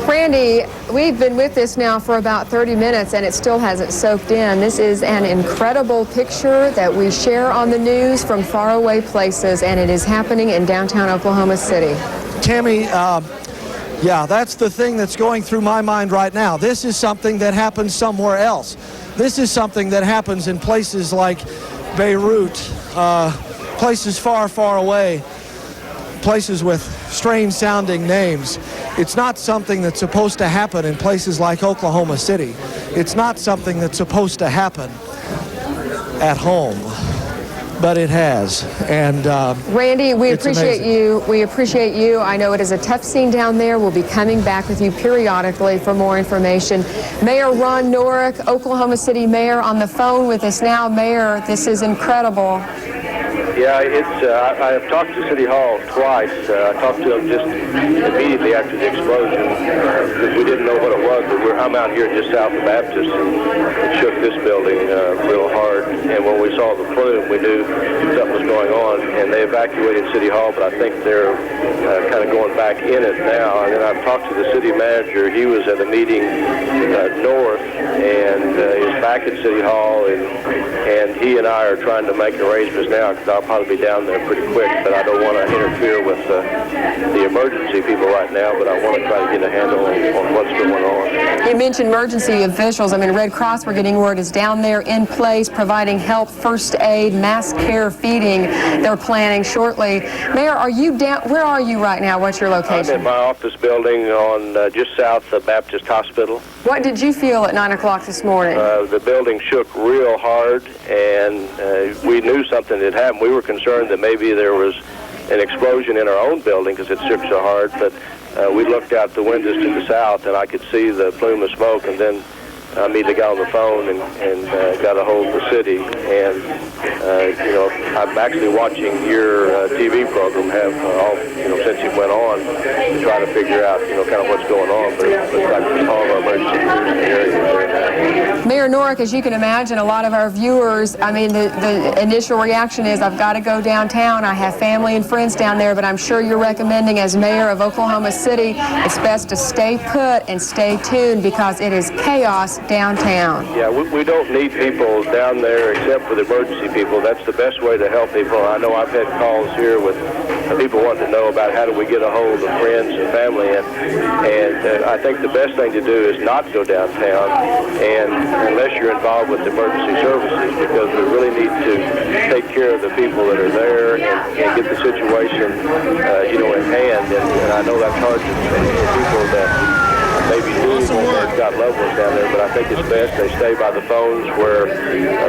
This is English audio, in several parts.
Randy, we've been with this now for about 30 minutes and it still hasn't soaked in. This is an incredible picture that we share on the news from faraway places, and it is happening in downtown Oklahoma City. Tammy, yeah, that's the thing that's going through my mind right now. This is something that happens somewhere else. This is something that happens in places like Beirut, places far, far away, places with strange-sounding names. It's not something that's supposed to happen in places like Oklahoma City. It's not something that's supposed to happen at home, but it has. And Randy, we appreciate amazing. you. We appreciate you. I know it is a tough scene down there. We'll be coming back with you periodically for more information. Mayor Ron Norick, Oklahoma City Mayor, on the phone with us now. Mayor, this is incredible. Yeah, I have talked to City Hall twice. I talked to them just immediately after the explosion because we didn't know what it was. But I'm out here just south of Baptist, and it shook this building real hard. And when we saw the plume, we knew something was going on. And they evacuated City Hall, but I think they're kind of going back in it now. And then I've talked to the city manager. He was at a meeting north and is back at City Hall, and he and I are trying to make arrangements now because I'll probably be down there pretty quick, but I don't want to interfere with the emergency people right now, but I want to try to get a handle on what's going on. You mentioned emergency officials. I mean, Red Cross, we're getting word, is down there in place, providing help, first aid, mass care, feeding. They're planning shortly. Mayor, are you down? Where are you right now? What's your location? I'm in my office building on just south of Baptist Hospital. What did you feel at 9 o'clock this morning? The building shook real hard, and we knew something had happened. We were concerned that maybe there was an explosion in our own building because it shook so hard, but we looked out the windows to the south, and I could see the plume of smoke, and then I immediately got on the phone and got a hold of the city. And, you know, I'm actually watching your TV program since it went on to try to figure out, kind of what's going on. But it looks like all of our emergency crews in the area. Mayor Norick, as you can imagine, a lot of our viewers, I mean, the initial reaction is, I've got to go downtown. I have family and friends down there, but I'm sure you're recommending, as mayor of Oklahoma City, it's best to stay put and stay tuned because it is chaos downtown. Yeah, we don't need people down there except for the emergency people. That's the best way to help people. I know I've had calls here with people wanting to know about how do we get a hold of friends and family, and I think the best thing to do is not go downtown, and unless you're involved with emergency services, because we really need to take care of the people that are there and get the situation, in hand. And I know that's hard to people that maybe they've got loved ones down there, but I think it's best they stay by the phones where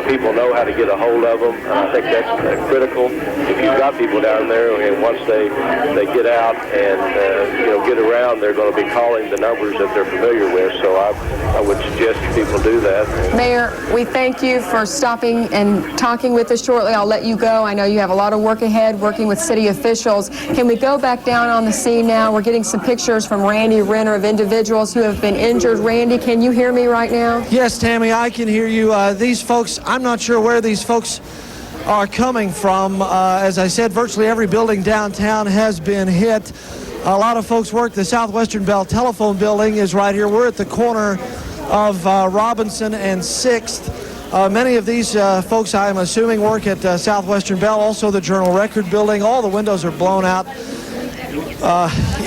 people know how to get a hold of them. And I think that's critical. If you've got people down there, and once they get out and get around, they're going to be calling the numbers that they're familiar with. So I would suggest people do that. Mayor, we thank you for stopping and talking with us shortly. I'll let you go. I know you have a lot of work ahead working with city officials. Can we go back down on the scene now? We're getting some pictures from Randy Renner of individuals who have been injured. Randy, can you hear me right now? Yes, Tammy, I can hear you. These folks, I'm not sure where these folks are coming from. As I said, virtually every building downtown has been hit. A lot of folks work. The Southwestern Bell telephone building is right here. We're at the corner of Robinson and 6th. Many of these folks, I'm assuming, work at Southwestern Bell, also the Journal Record building. All the windows are blown out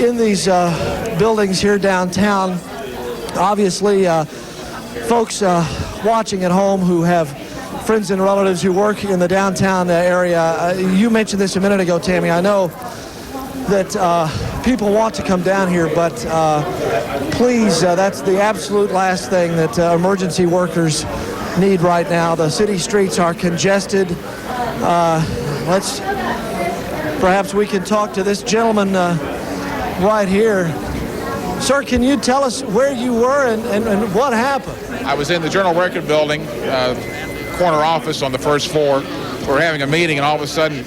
in these buildings here downtown. Obviously, folks watching at home who have friends and relatives who work in the downtown area. You mentioned this a minute ago, Tammy. I know that people want to come down here, but please, that's the absolute last thing that emergency workers need right now. The city streets are congested. Perhaps we can talk to this gentleman right here. Sir, can you tell us where you were and what happened? I was in the Journal Record building, corner office on the first floor. We were having a meeting, and all of a sudden,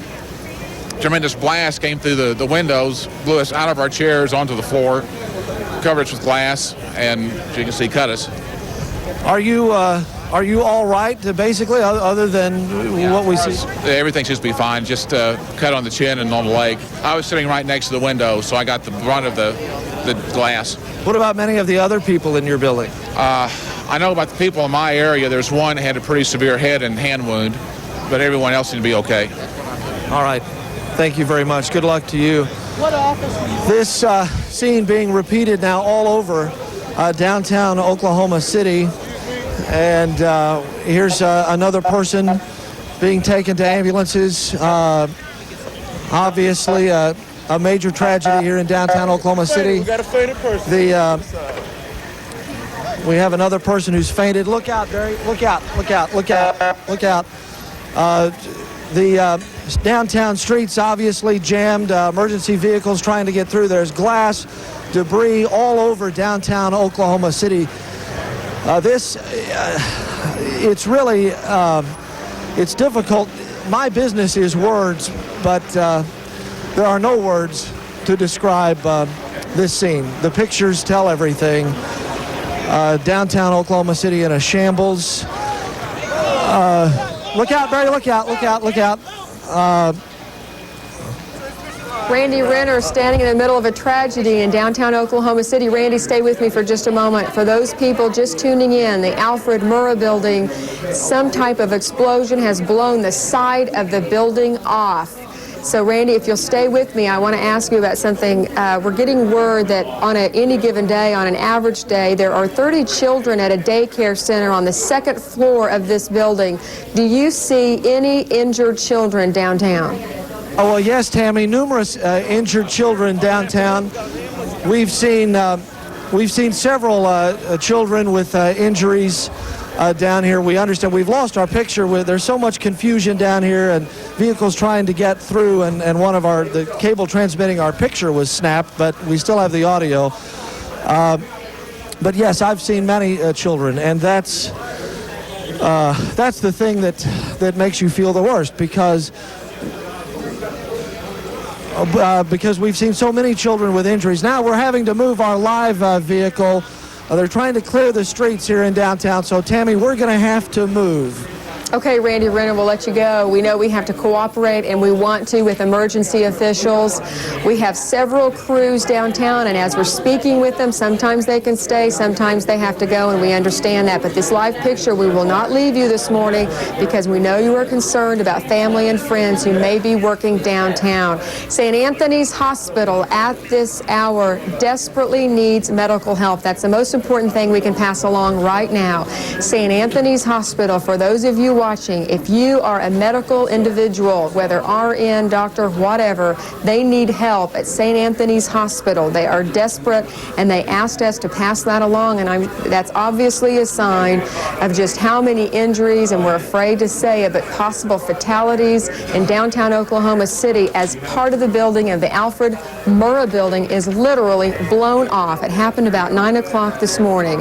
tremendous blast came through the windows, blew us out of our chairs onto the floor, covered us with glass, and as you can see, cut us. Are you Are you all right, basically, other than what we see? Everything seems to be fine, just cut on the chin and on the leg. I was sitting right next to the window, so I got the brunt of the glass. What about many of the other people in your building? I know about the people in my area. There's one that had a pretty severe head and hand wound, but everyone else seemed to be okay. All right. Thank you very much. Good luck to you. What office were you? This scene being repeated now all over downtown Oklahoma City. And here's another person being taken to ambulances. Obviously, a major tragedy here in downtown Oklahoma City. We got a fainted person. We have another person who's fainted. Look out, Barry. Look out, look out, look out, look out. The downtown streets obviously jammed, emergency vehicles trying to get through. There's glass, debris all over downtown Oklahoma City. It's really, it's difficult. My business is words, but there are no words to describe this scene. The pictures tell everything. Downtown Oklahoma City in a shambles. Look out, Barry, look out, look out, look out. Randy Renner standing in the middle of a tragedy in downtown Oklahoma City. Randy, stay with me for just a moment. For those people just tuning in, the Alfred Murrah building, some type of explosion has blown the side of the building off. So, Randy, if you'll stay with me, I want to ask you about something. We're getting word that on any given day, on an average day, there are 30 children at a daycare center on the second floor of this building. Do you see any injured children downtown? Oh, well, yes, Tammy, numerous injured children downtown. We've seen several children with injuries down here. We understand we've lost our picture. There's so much confusion down here and vehicles trying to get through, and one of the cable transmitting our picture was snapped, but we still have the audio. But yes, I've seen many children, and that's the thing that makes you feel the worst, because we've seen so many children with injuries. Now we're having to move our live vehicle. They're trying to clear the streets here in downtown, so Tammy, we're going to have to move. Okay, Randy Renner, we'll let you go. We know we have to cooperate, and we want to with emergency officials. We have several crews downtown, and as we're speaking with them, sometimes they can stay, sometimes they have to go, and we understand that. But this live picture, we will not leave you this morning because we know you are concerned about family and friends who may be working downtown. St. Anthony's Hospital at this hour desperately needs medical help. That's the most important thing we can pass along right now. St. Anthony's Hospital, for those of you watching, if you are a medical individual, whether RN, doctor, whatever, they need help at St. Anthony's Hospital. They are desperate, and they asked us to pass that along, and that's obviously a sign of just how many injuries, and we're afraid to say it, but possible fatalities in downtown Oklahoma City as part of the building of the Alfred Murrah building is literally blown off. It happened about 9 o'clock this morning.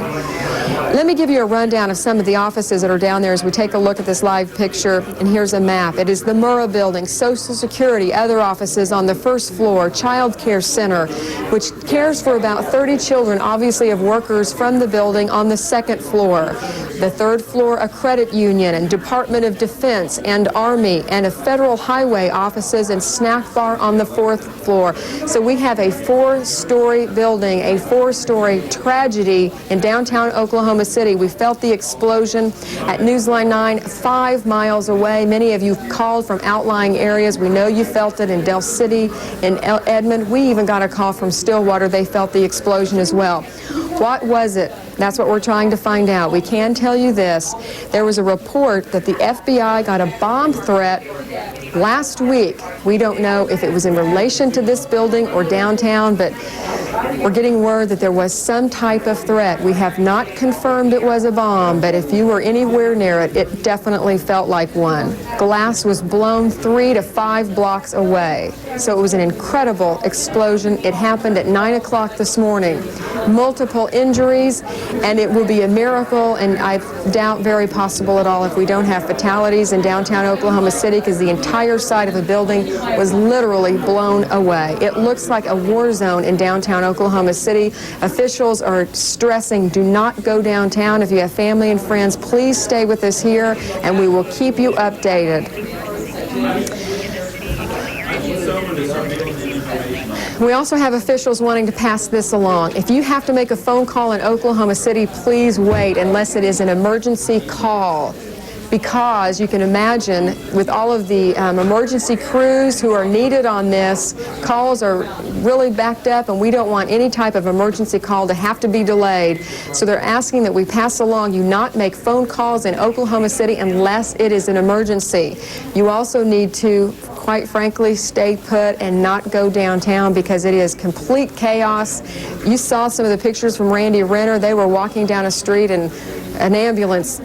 Let me give you a rundown of some of the offices that are down there as we take a look at this live picture, and here's a map. It is the Murrah building, Social Security, other offices on the first floor, Child Care Center, which cares for about 30 children, obviously of workers from the building, on the second floor. The third floor, a credit union and Department of Defense and Army and a federal highway offices and snack bar on the fourth floor. So we have a four-story building, a four-story tragedy in downtown Oklahoma City. We felt the explosion at Newsline 9, 5 miles away. Many of you called from outlying areas. We know you felt it in Del City, in Edmond. We even got a call from Stillwater. They felt the explosion as well. What was it? That's what we're trying to find out. We can tell you this. There was a report that the FBI got a bomb threat last week. We don't know if it was in relation to this building or downtown, but we're getting word that there was some type of threat. We have not confirmed it was a bomb, but if you were anywhere near it, it definitely felt like one. Glass was blown 3 to 5 blocks away. So it was an incredible explosion. It happened at 9 o'clock this morning. Multiple injuries, and it will be a miracle, and I doubt very possible at all if we don't have fatalities in downtown Oklahoma City, because the entire side of the building was literally blown away. It looks like a war zone in downtown downtown Oklahoma City. Officials are stressing, do not go downtown. If you have family and friends, please stay with us here, and we will keep you updated. We also have officials wanting to pass this along. If you have to make a phone call in Oklahoma City, please wait unless it is an emergency call, because you can imagine with all of the emergency crews who are needed on this, calls are really backed up, and we don't want any type of emergency call to have to be delayed. So they're asking that we pass along you not make phone calls in Oklahoma City unless it is an emergency. You also need to, quite frankly, stay put and not go downtown because it is complete chaos. You saw some of the pictures from Randy Renner. They were walking down a street and an ambulance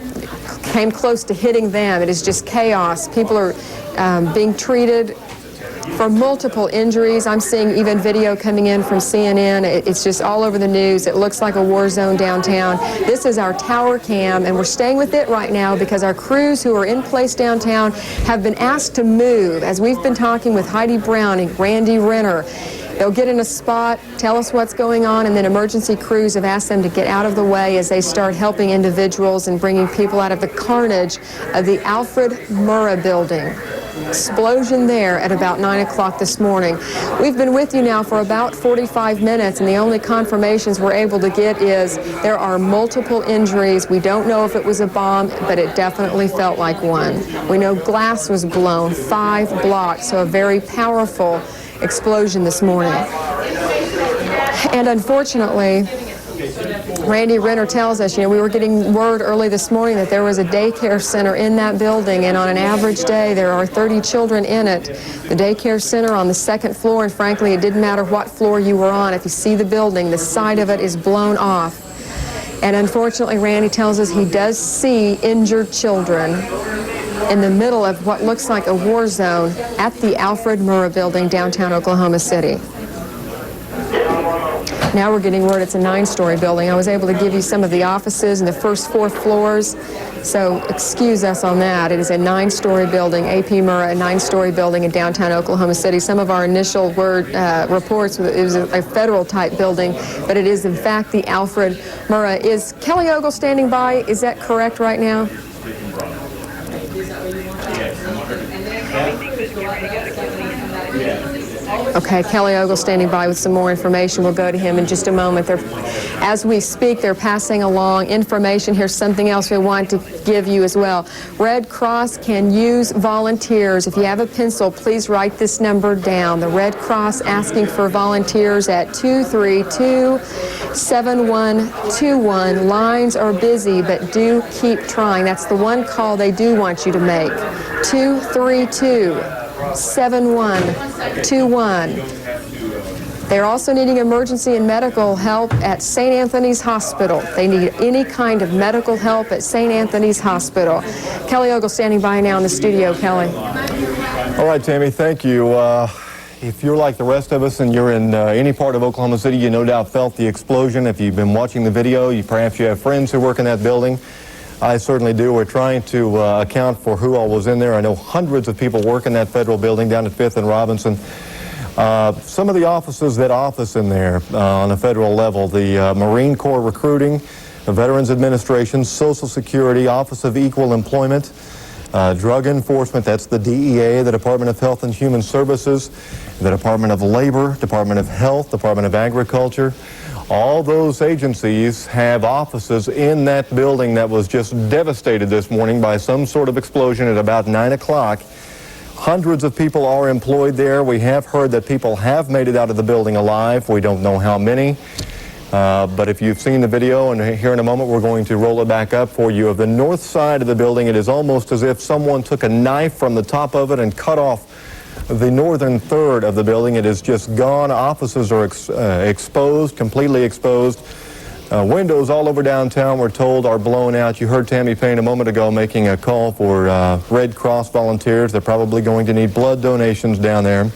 came close to hitting them. It is just chaos. People are being treated for multiple injuries. I'm seeing even video coming in from CNN. It's just all over the news. It looks like a war zone downtown. This is our tower cam, and we're staying with it right now because our crews who are in place downtown have been asked to move. As we've been talking with Heidi Brown and Randy Renner, they'll get in a spot, tell us what's going on, and then emergency crews have asked them to get out of the way as they start helping individuals and bringing people out of the carnage of the Alfred Murrah building. Explosion there at about 9 o'clock this morning. We've been with you now for about 45 minutes, and the only confirmations we're able to get is there are multiple injuries. We don't know if it was a bomb, but it definitely felt like one. We know glass was blown 5 blocks, so a very powerful explosion this morning. And unfortunately, Randy Renner tells us, we were getting word early this morning that there was a daycare center in that building, and on an average day there are 30 children in it. The daycare center on the 2nd floor, and frankly it didn't matter what floor you were on. If you see the building, the side of it is blown off. And unfortunately, Randy tells us he does see injured children in the middle of what looks like a war zone at the Alfred Murrah building, downtown Oklahoma City. Now we're getting word it's a 9-story building. I was able to give you some of the offices in the first 4 floors, so excuse us on that. It is a 9-story building, AP Murrah, a 9-story building in downtown Oklahoma City. Some of our initial reports, it was a federal-type building, but it is in fact the Alfred Murrah. Is Kelly Ogle standing by? Is that correct right now? Okay, Kelly Ogle standing by with some more information. We'll go to him in just a moment. As we speak, they're passing along information. Here's something else we want to give you as well. Red Cross can use volunteers. If you have a pencil, please write this number down. The Red Cross asking for volunteers at 232-7121. Lines are busy, but do keep trying. That's the one call they do want you to make. 232-7121. They're also needing emergency and medical help at St. Anthony's Hospital. They need any kind of medical help at St. Anthony's Hospital. Kelly Ogle standing by now in the studio. Kelly. All right, Tammy, thank you. If you're like the rest of us and you're in any part of Oklahoma City, you no doubt felt the explosion. If you've been watching the video, perhaps you have friends who work in that building. I certainly do. We're trying to account for who all was in there. I know hundreds of people work in that federal building down at 5th and Robinson. Some of the offices that office in there on a federal level, the Marine Corps Recruiting, the Veterans Administration, Social Security, Office of Equal Employment, Drug Enforcement, that's the DEA, the Department of Health and Human Services, the Department of Labor, Department of Health, Department of Agriculture. All those agencies have offices in that building that was just devastated this morning by some sort of explosion at about 9 o'clock. Hundreds of people are employed there. We have heard that people have made it out of the building alive. We don't know how many. But if you've seen the video, and here in a moment we're going to roll it back up for you, of the north side of the building, it is almost as if someone took a knife from the top of it and cut off the northern third of the building. It is just gone. Offices are exposed, completely exposed. Windows all over downtown, we're told, are blown out. You heard Tammy Payne a moment ago making a call for Red Cross volunteers. They're probably going to need blood donations down there.